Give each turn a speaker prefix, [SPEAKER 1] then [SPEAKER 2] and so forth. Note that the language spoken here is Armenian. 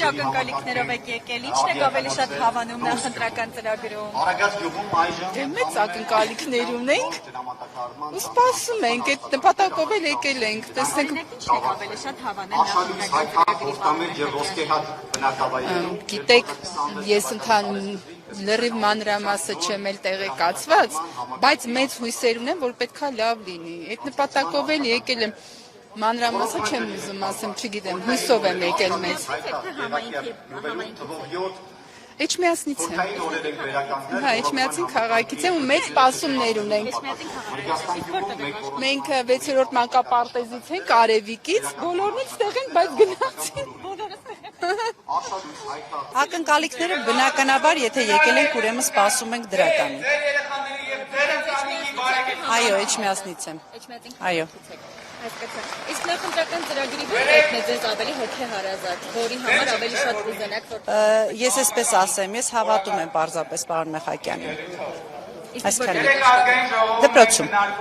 [SPEAKER 1] ակնկալիքներով եք եկել, ինչն եք ավելի շատ հավանում նախընտրական ծրագրում։
[SPEAKER 2] Մեծ ակնկալիքներ ունենք ու սպասում ենք, այդ նպատակով էլ եկել ենք, տեսնենք
[SPEAKER 1] Ինչն եք ավելի շատ հավանել նախընտրական ծրագրի։
[SPEAKER 2] Գիտեք, ես լրիվ մանրամասը չեմ էլ տեղեկացված, բայց մեծ հույսեր ունեմ, որ պետքա լավ լինի։ Այդ նպատակով էլ եկել եմ, մանրամասը չեմ ուզում ասեմ, չգիտեմ, հույսով եմ եկել մեծ։ Էջմիածնից եմ։ Հա, Էջմիածին քաղաքից եմ ու մեծ սպասումներ ունենք։ Մենք 6-րդ մանկապարտեզից ենք, Արևիկից, բոլորնից տեղ ենք, բայց գնացին։
[SPEAKER 3] Ակնկալիքները բնականաբար, եթե եկել ենք, ուրեմն սպասում ենք դրականին։ Այո, Էջմիածնից եմ։ Այո։
[SPEAKER 1] Իսկ նախընտրական ծրագրի ո՞րն է ձեզ ավելի հոգեհարազատ, որի համար ավելի շատ կուզենաք, որ
[SPEAKER 3] Ես այսպես ասեմ, ես հավատում եմ պարզապես պարոն Մեխակյանին։ Այսքան։ Դպրոցում։